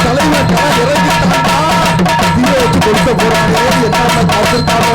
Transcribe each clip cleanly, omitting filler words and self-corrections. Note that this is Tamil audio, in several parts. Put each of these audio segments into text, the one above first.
தலைவர் கலை இறங்கிட்டாங்க தீய வச்சு கொடுக்க போறாங்க என்ன காத்திருக்காரோ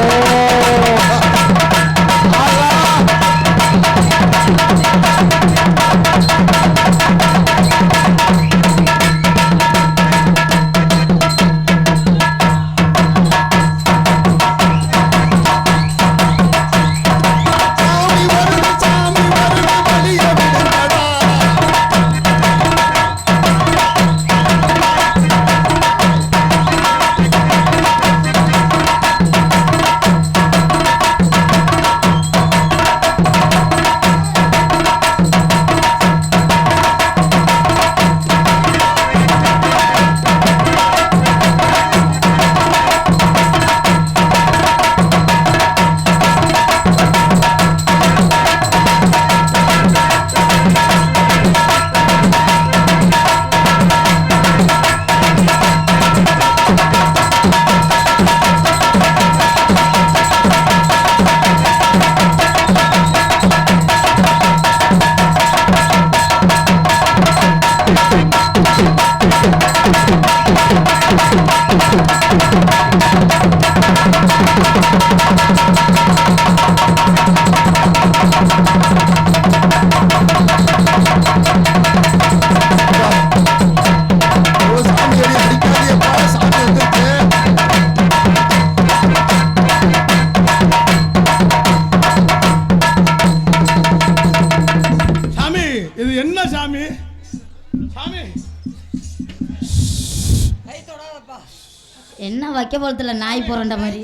என்ன வைக்க போறதுல நாய் போறண்ட மாதிரி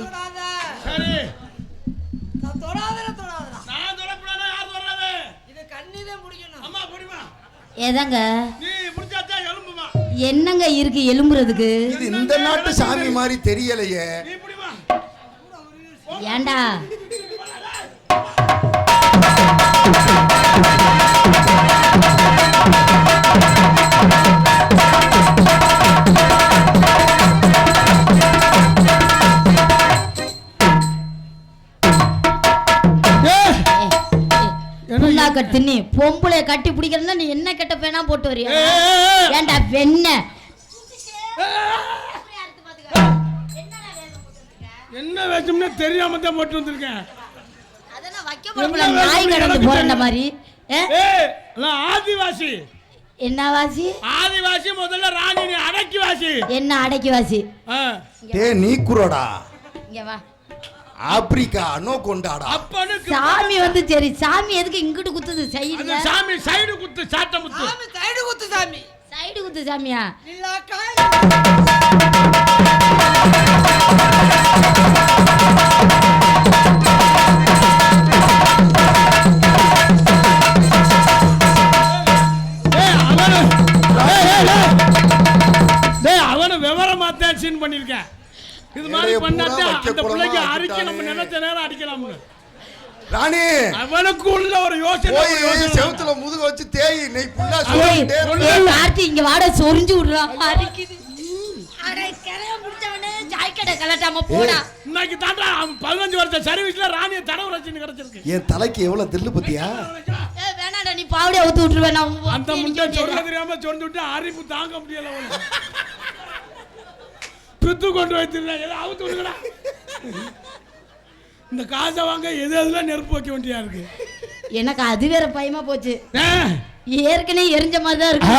சரி நான் தொடாதடா நான் தொடப்படாத யார் தொடாதே இது கண்ணிலே முடிக்கணும் அம்மா புடிமா ஏதாங்க நீ புடிச்சாதே எலும்புமா என்னங்க இருக்கு எலும்புறதுக்கு இது இந்த நாட்டு சாமி மாதிரி தெரியலையே நீ புடிமா ஏண்டா தின்னி பொம்பளை கட்டி பிடிக்கிறதா நீ என்ன கெட்ட பேனா போட்டு வரியா ஏண்டா வெண்ண என்ன வேஷம்னு தெரியாம தான் போட்டு வந்திருக்கேன் அதெல்லாம் வைக்க போறல நாய் கடந்து போறண்ட மாதிரி நான் ஆதிவாசி என்ன வாசி ஆதிவாசி முதல்ல ராணி நீ அடக்கி வாசி என்ன அடக்கி வாசி டேய் நீ குரோடா இங்க வா ஆப்பிரிக்கா அனோ கொண்டாடா அப்பனுக்கு சாமி வந்து சரி சாமி எதுக்கு இங்கிட்டு குத்துது சைடுல சாமி சைடு குத்து சாட்ட முத்து சாமி சைடு குத்து சாமி சைடு குத்து சாமியா இல்ல காய் அவன விவரமா தான் சீன் பண்ணிருக்கேன் இது மாதிரி பண்ணாதே அந்த பிள்ளைக்கு அடிக்க நம்ம நினைச்ச நேரம் அடிக்கலாம் ராணி அவனுக்கு உள்ள ஒரு யோசனை செவுத்துல முதுகு வச்சு தேய் நீ புள்ளா சொல்லிட்டே கார்த்தி இங்க வாட சொரிஞ்சு விடுறா அரிக்குது அட கரைய முடிச்சவனே ஜாக்கெட்ட கலட்டாம போடா இன்னைக்கு தாண்டா 15 வருஷம் சர்வீஸ்ல ராணிய தடவு ரசின்னு கிடைச்சிருக்கு என் தலைக்கு எவ்வளவு தில்லு பத்தியா ஏய் வேணாடா நீ பாவடியா ஊத்து விட்டுருவே நான் அந்த முண்டை சொல்ல தெரியாம சொந்து விட்டு அரிப்பு தாங்க முடியல பித்து கொண்டு வைத்திருந்தேன் ஏதோ அவுத்து விடுங்கடா இந்த காசை வாங்க எது எதுல நெருப்பு வைக்க வேண்டியா இருக்கு எனக்கு அது வேற பயமா போச்சு ஏற்கனவே எரிஞ்ச மாதிரி தான் இருக்கு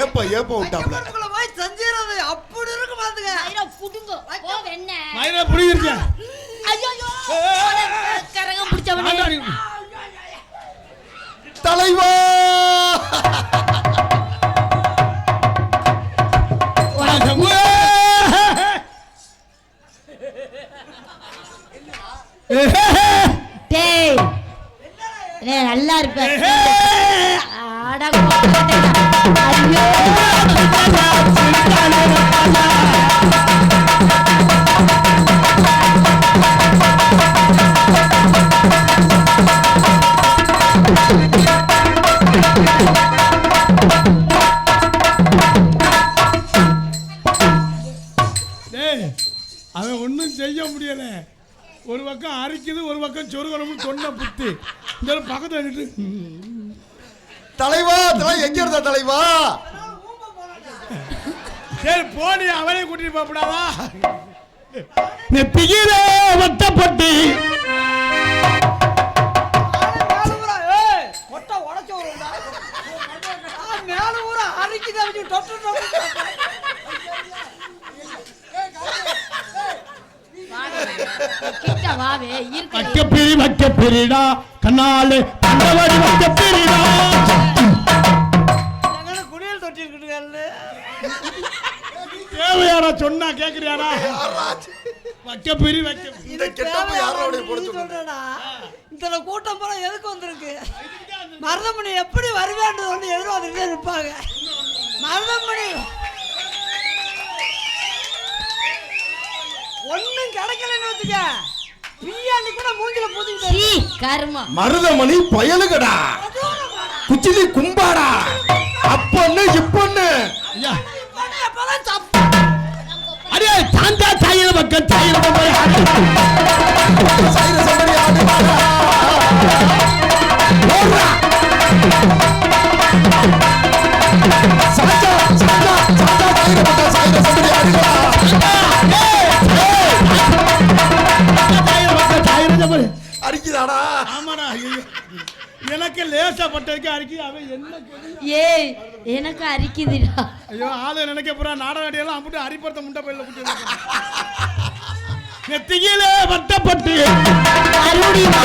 ஏப்ப விட்டாப்ல போய் செஞ்சிரது அப்படி இருக்கு பாத்துங்க மயிரா புடுங்க போ வெண்ண மயிரா புடிங்க ஐயோ கரங்க பிடிச்சவனே தலைவா டேய் நல்லா இருப்ப ஐயோ அவன் ஒன்றும் செய்ய முடியல. ஒரு பக்கம் அரிக்குது, ஒரு பக்கம் சொருகணும்னு சொன்ன புத்தி. இந்த பக்கத்தில் நின்று தலைவா எங்க இருந்தா தலைவா? சரி போனி அவளை கூட்டிட்டு போகக்கூடாதா? நெத்தியிலே வட்டப்பட்டு மேல ஊர அரிக்குது அவங்க கிட்ட வாவே வைக்க பெரிடா கண்ணாலே பண்டவடி வைக்க பெரிடா குடியல் தொட்டிருக்கிட்டு தேவையாரா சொன்னா கேக்குறியாரா? வைக்க பெரிய வைக்க இந்த கூட்டம் போல எதுக்கு வந்திருக்கு? மருதமணி எப்படி வருவேன்னு வந்து எதிர்பார்த்துக்கிட்டே இருப்பாங்க. மருதமணி ஒன்னும் கிடைக்கலன்னு வச்சுக்க பிரியாணி கூட மூஞ்சில பூதிக்கிட்டு கர்மா. மருதமணி பயலுகடா, குச்சிலி கும்பாடா, அப்பன்னு இப்பன்னு. அரே சாந்தா சாயிர பக்கம் சாயிர போய் சாயிர சம்படி ஆடுவாடா ஓடுறா சாந்தா சாந்தா சாந்தா சாயிர பக்கம் சாயிர சம்படி ஆடுவா சாயிர பக்கம் சாயிர சம்படி அடிக்குதாடா? ஆமாடா. எனக்கு லேசா பட்டதுக்கு அரிக்குது. அவன் என்ன ஏய் எனக்கு அரிக்குதுடா. ஐயோ ஆளு நினைக்க போறா நாடக அடியெல்லாம் அம்பிட்டு அரிப்பறத்த முண்டை பையில குட்டி நெத்தியிலே வட்டப்பட்டு அருடிமா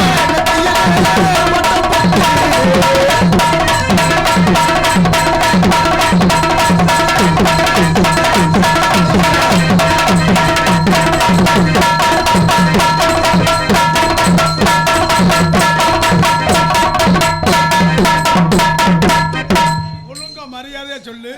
ஒழுங்கா மரியாதையா சொல்லு.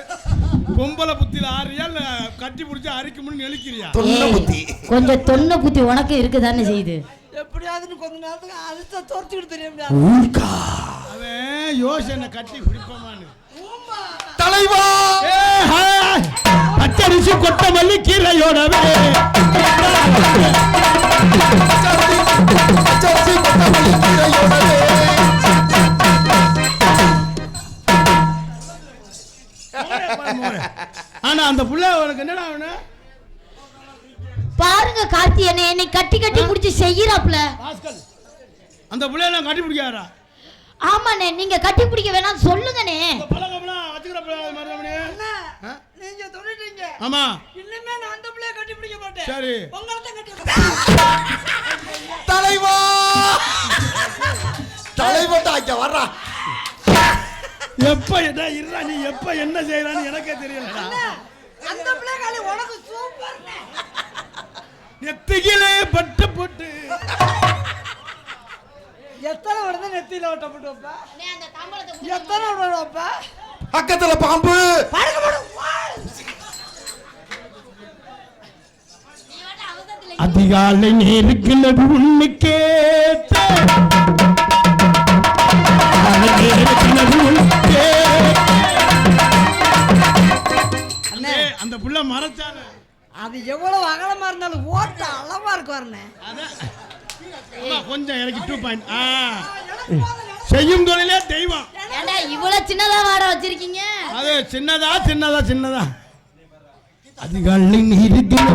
பொம்பளை புத்தியில ஆறியா இல்ல கட்டி பிடிச்சி அரிக்கும்னு நெளிக்கிறியா? தொன்ன புத்தி. கொஞ்சம் தொன்ன புத்தி உனக்கு இருக்குதானே செய்யுது. எப்படியாவது கொஞ்ச நேரத்துக்கு அழுத்த தோர்த்துக்கிட்டு தெரிய முடியாது. அவன் யோசனை கட்டி பிடிப்பமானு தலைவா பச்சரிசி கொட்டமல்லி கீரையோடவே ஆனா அந்த புள்ள உனக்கு என்னடா அவனு பாருங்க கார்த்தி என்னை கட்டி கட்டி புடிச்சு செய்யறாப்ல. அந்த புள்ளைய நான் கட்டி பிடிக்காரா? ஆமாண்ணே நீங்க கட்டி பிடிக்க வேணாம் சொல்லுங்கண்ணே. நீங்க சொல்லிட்டீங்க. ஆமா இன்னுமே நான் அந்த பிள்ளைய கட்டி பிடிக்க மாட்டேன். சரி உங்களத கட்டி தலைவா தலைவட்டா இங்க வர்றா. எப்ப என்ன இருடா நீ எப்ப என்ன செய்யறான்னு எனக்கே தெரியலடா. அந்த பிள்ளை காலி உனக்கு சூப்பர்னே. நெத்தியிலே பட்டு போட்டு எத்தனை வருது நெத்தியில ஓட்டப்பட்டு வைப்பா? எத்தனை வருது வைப்பா? பக்கத்துல பாம்பு அதிகாலை நேருக்கிறது உண்மை கேட்ட அந்த புள்ள மறைச்சான அது எவ்வளவு அகலமா இருந்தாலும் ஓட்ட அளவா இருக்கு வரனே. கொஞ்சம் எனக்கு 2 பாயிண்ட் செய்யும் தொழிலே தெய்வம். ஏண்டா இவ்வளவு சின்னதா வாட வச்சிருக்கீங்க? அது சின்னதா சின்னதா சின்னதா அதிகாலை நேருக்கிறது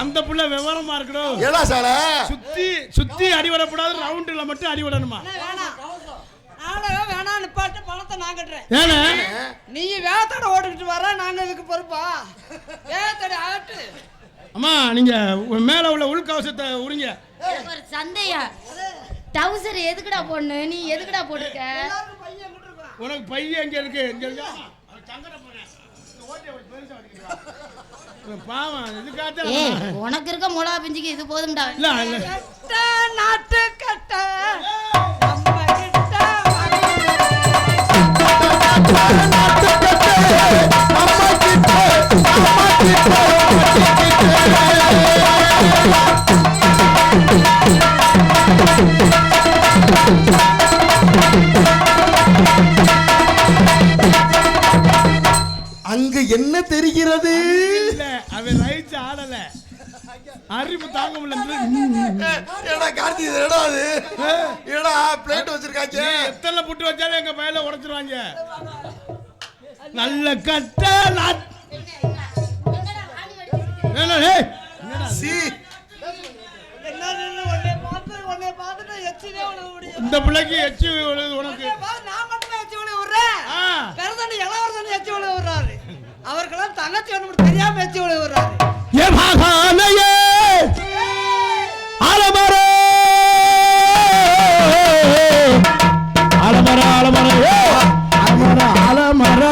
அந்த புள்ள விவரமா இருக்கணும். சுத்தி சுத்தி அடிவிடக்கூடாது, ரவுண்டுல மட்டும் அடிவிடணுமா? வேணான்னு பாட்டு பணத்தை நான் கட்டுறேன். நீ வேத்தோட ஓடிக்கிட்டு வர, நாங்க இதுக்கு பொறுப்பா? வேத்தோட ஆகட்டு. அம்மா நீங்க மேல உள்ள உள்கவசத்தை உரிங்க. ஒரு சந்தையா டவுசர் எதுக்குடா போடணும்? நீ எதுக்குடா போட்டுருக்க? உனக்கு பையன் எங்க இருக்கு? எங்க இருக்கா? பாவம் இதுக்காக உனக்கு இருக்க மொளகா பிஞ்சுக்கு இது போதும்டா. நாட்டு கட்ட சிரிப்பு தாங்க முடியல. ஏடா கார்த்தி என்னடா அது? ஏடா பிளேட் வச்சிருக்காங்க. எத்தனை புட்டு வச்சாலும் எங்க பையில உடைச்சிருவாங்க. நல்ல கட்ட இந்த பிள்ளைக்கு எச்சு உனக்கு நான் மட்டும் எச்சு விடுறேன். இளவரசன் எச்சு விடுறாரு. அவருக்கெல்லாம் தங்கச்சி ஒன்று தெரியாம எச்சு விடுறாரு. ஆலமர ஆலமர ஆலமர ஆலமர ஆலமர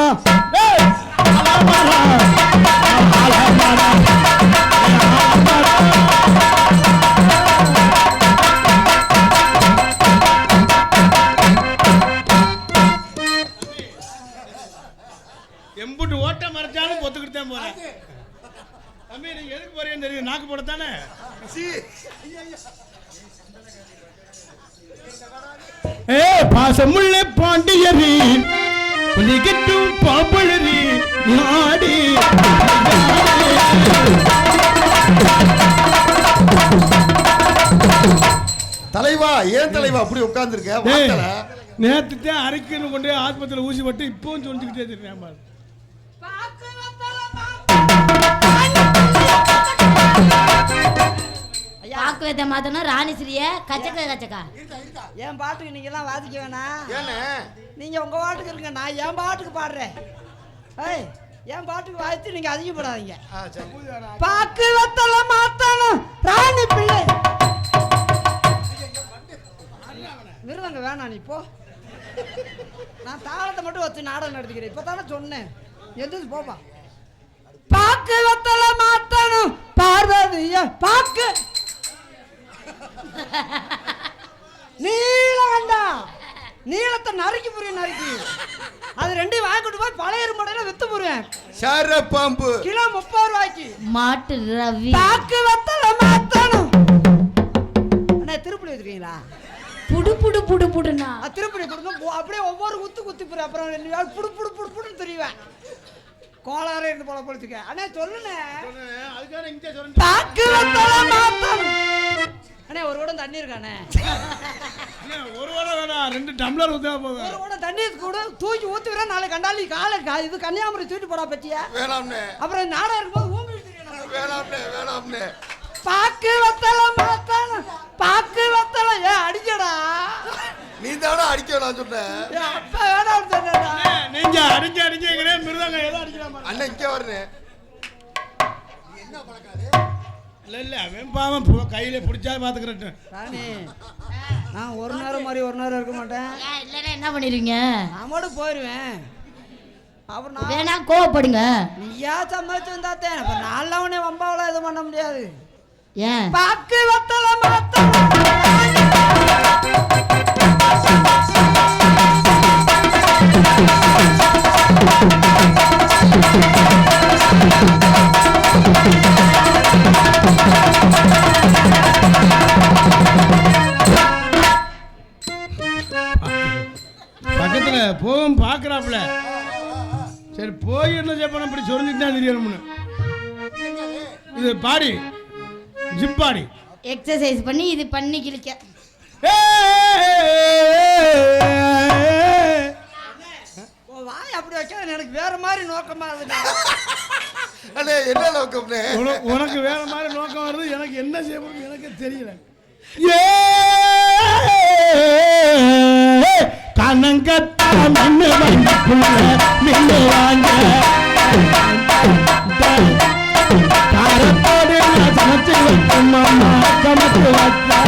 எம்புட்டு ஓட்ட மறைச்சாலும் பொத்துக்கிட்டு தான் போறேன். தம்பி நீங்க எதுக்கு போறீங்கன்னு தெரியும். நாக்கு போடத்தானே. பாசமுள்ள பாண்டியரி புலிகட்டும் பாப்பழரி நாடி தலைவா ஏன் தலைவா அப்படி உட்கார்ந்துருக்க? நேற்று தான் அரைக்குன்னு கொண்டு ஆஸ்பத்திரியில் ஊசி போட்டு இப்பவும் சொல்லிக்கிட்டே இருக்கேன். பாக்குவத மாத்தனா ராணிஸ்ரீய கச்சக்க கச்சக்கா. என் பாட்டுக்கு நீங்க எல்லாம் வாசிக்க வேணாம். நீங்க உங்க பாட்டுக்கு இருங்க, நான் என் பாட்டுக்கு பாடுறேன். ஏய் என் பாட்டுக்கு வாசித்து நீங்க அதிகப்படாதீங்க. பாக்கு வத்தல மாத்தணும் ராணி பிள்ளை. மிருதங்க வேணாம் நீ போ. நான் தாளத்தை மட்டும் வச்சு நாடகம் நடத்திக்கிறேன். இப்பதானே சொன்னேன். எந்திரிச்சு போப்பா. பாக்கு வத்தல மாத்தணும் பார்வதிய பாக்கு நீலகண்டா. நீளத்தை நறுக்கி புரியும் நறுக்கி. அது ரெண்டையும் வாங்கிட்டு போய் பழைய மடையில வித்து புரியும். சார பாம்பு கிலோ 30 ரூபாய்க்கு. மாட்டு ரவி பாக்கு வத்தல மாத்தணும். அண்ணா திருப்பி வச்சிருக்கீங்களா? புடு புடு புடு புடுனா திருப்பி புடுங்க. அப்படியே ஒவ்வொரு குத்து குத்தி புரி. அப்புறம் புடு புடு புடு புடுன்னு தெரியுவேன். கோளாரே இருந்து போல போலச்சுக்க. அண்ணே சொல்லுண்ணே. பாக்கு வத்தல மாத்தணும். அண்ணே ஒரு குடம் தண்ணி இருக்கானே. ஒரு வாரம் வேணாம், 2 டம்ளர் ஊத்தா போதும். ஒரு குடம் தண்ணி கூட தூக்கி ஊத்தி விட. நாளை கண்டாலி காலை இது கன்னியாகுமரி தூக்கிட்டு போடா பத்தியா. வேணாம்னே. அப்புறம் நாடா இருக்கும்போது ஊம்பிட்டு வேணாம்னே வேணாம்னே. பாக்கு வத்தல மாத்தணும். பாக்கு வத்தல அடிக்கடா. நீ தானே அடிக்கணும் சொன்னேன். அப்ப வேணாம் சொன்னேடா. நீங்க அடிக்க அடிக்கறே மிருதங்க ஏதோ அடிக்கலாமா? அண்ணா இங்க வரனே. என்ன பழக்காது? இல்ல அவன் பாவம் கையில பிடிச்சா பாத்துக்கறேன். ராணி நான் ஒரு நேரம் மாதிரி ஒரு நேரம் இருக்க மாட்டேன். இல்லனா என்ன பண்ணிருவீங்க? நாமோட போயிடுவேன். அப்புறம் நான் வேணா கோவப்படுங்க. நீயா சமைச்சு வந்தாத்தேன். அப்ப நான்லாம் உன்னை வம்பாவெல்லாம் எதுவும் பண்ண முடியாது. ஏன் பாக்கு வத்தல மாத்தணும். பக்கத்துல போகும் பாக்குறாப்ல. சரி போய் என்ன செய்யணும் அப்படி சொரிஞ்சுட்டு தான் தெரியணும்னு. இது பாடி ஜிம் பாடி எக்ஸசைஸ் பண்ணி இது பண்ணி கிழிக்க. வாய் அப்படி வைக்க எனக்கு வேற மாதிரி நோக்கமா இருக்குடா. அண்ணே என்ன நோக்கம்னே? உனக்கு வேற மாதிரி நோக்கம் வருது. எனக்கு என்ன செய்யணும் எனக்கு தெரியல. கனங்கத்தா மண்ணு வாங்க மின்னு வாங்க காரத்தோடு சமைச்சு வைக்கும் அம்மா சமைச்சு வச்சா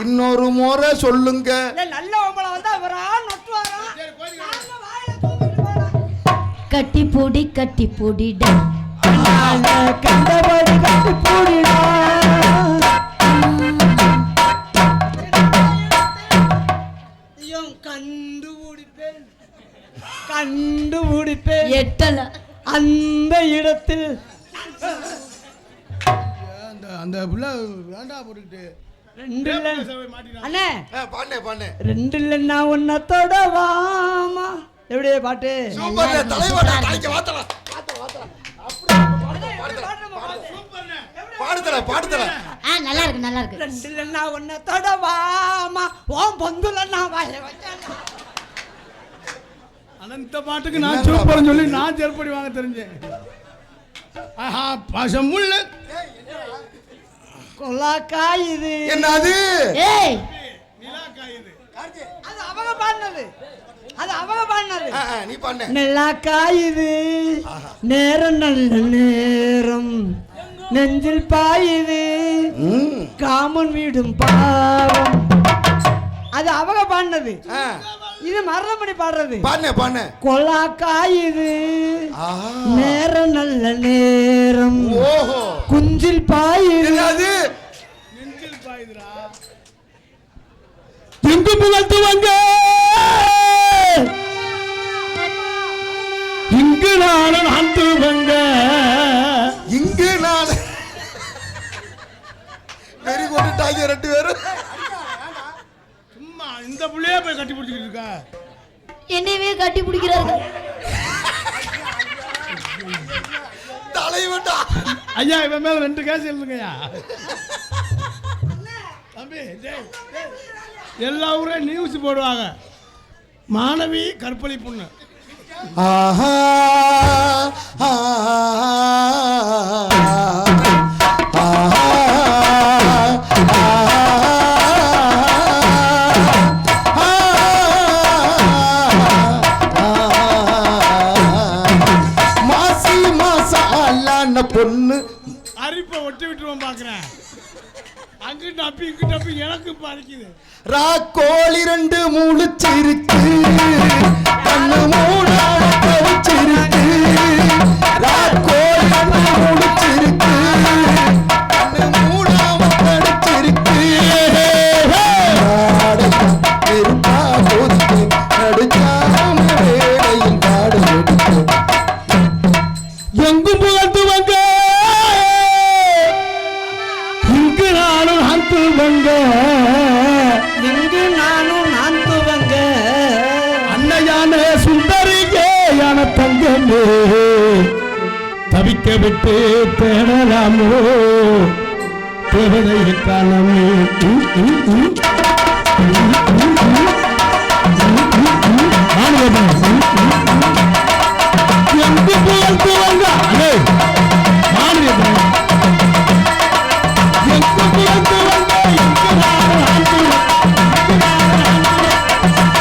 இன்னொரு முறை சொல்லுங்க. நல்ல ஒம்பளை வந்தா அவரா நொட்டுவாரா. கட்டி பொடிடா கண்டபடி கட்டி போடிடா கண்டுபிடிப்பேன் எட்டல அந்த இடத்தில் அந்த புள்ள வேண்டா போட்டுக்கிட்டு அண்ணே பாண்ணே பாண்ணே ரெண்டு இல்லைன்னா ஒன்ன தொடவாமா எப்படி பாட்டு சூப்பர் தலைவா தாய்க்க வாத்தல பாடுதல நல்லா இருக்கு ரெண்டு இல்லைன்னா ஒன்ன தொடவாமா ஓம் பொந்துலன்னா வாய வச்சானா அனந்த பாட்டுக்கு நான் சூப்பர்னு சொல்லி நான் செருப்படி வாங்க தெரிஞ்சேன். ஆஹா பாசமுள்ள கொல்லாக்காய் இது என்னது ஏய் நிலாக்காய் இது அது அவங்க பாடினது நீ பாண்ணே நிலாக்காய் இது நேரம் நல்ல நேரம் நெஞ்சில் பாயுது காமன் வீடும் பாவம் அது அவங்க பாடினது இது மரணமணி பாடுறது பாண்ணே கொல்லாக்காய் இது நேரம் நல்ல நேரம் ஓஹோ குஞ்சில் பாயுது என்னது நெஞ்சில் பாயுதுடா திங்கு புகழ்த்துவங்க இங்கு நானும் அந்துவங்க இங்கு நான் வெறி கொண்டுட்டாங்க ரெண்டு பேரும் சும்மா இந்த புள்ளையே போய் கட்டி பிடிச்சிட்டு இருக்கா என்னையவே கட்டி பிடிக்கிறாரு தலைவன்டா ஐயா இவன் மேல 2 கேஸ் எழுதுங்கய்யா தம்பி எல்லா ஊரே நியூஸ் போடுவாங்க மாணவி கற்பழிப்புன்னு ஆஹா பொண்ணு அரிப்பை ஒட்டி விட்டுருவோம் பாக்குறேன் அங்கிட்டு அப்பி இங்கிட்டு அப்பி எனக்கு பறிக்குது ராக்கோழி 2 முழிச்சிருக்கு கண்ணு மூடாத கவிச்சிருக்கு ராக்கோழி 2 முழிச்சிருக்கு கண்ணு மூடாம கடிச்சிருக்கு இருப்பா போச்சு நடுச்சாம வேலையில் பாடு எடுத்து எங்கு புகழ்த்துவங்க இங்கு நானும் அந்துவங்க இங்கு நானும் நான் துவங்க அன்னையான சுந்தரியே யான தங்கமே தவிக்க விட்டு தேடலாமோ தேவதையை காணமே எங்கு புகழ்த்துவங்க மாநில எங்கு புகழ்த்துவங்க இங்கு நானும்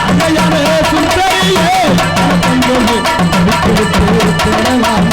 அன்னையான சுந்தரியே தங்கமே விட்டு விட்டு தேடலாம்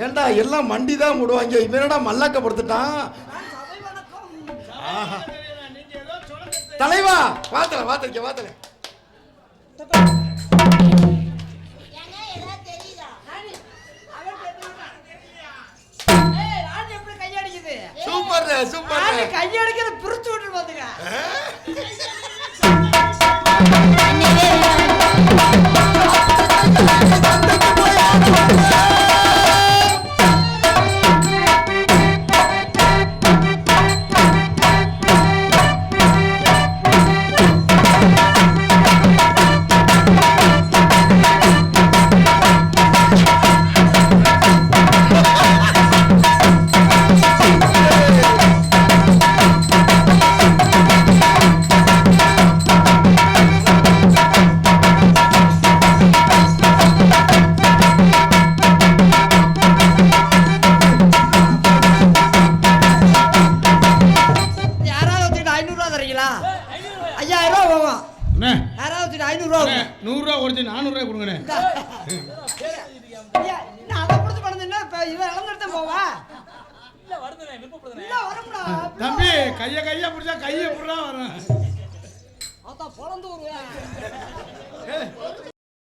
ஏண்டா எல்லாம் மண்டி தான் முடுவாங்க இவன் என்னடா மல்லாக்க படுத்துட்டான் தலைவா வாத்தல சூப்பர் கையடிக்கிற பிரிச்சு விட்டு பாத்துக்க குறைச்சி 400 ரூபாய் கொடுங்கண்ணே. ஐயா, இன்னும் அதை கொடுத்து படுதுன்னா இப்ப இவன் இழந்துட்டு போவா. இல்ல வரும்டா. தம்பி கைய பிடிச்சா கையை புடுறா வரும். அதான் பொறந்து வருவேன்.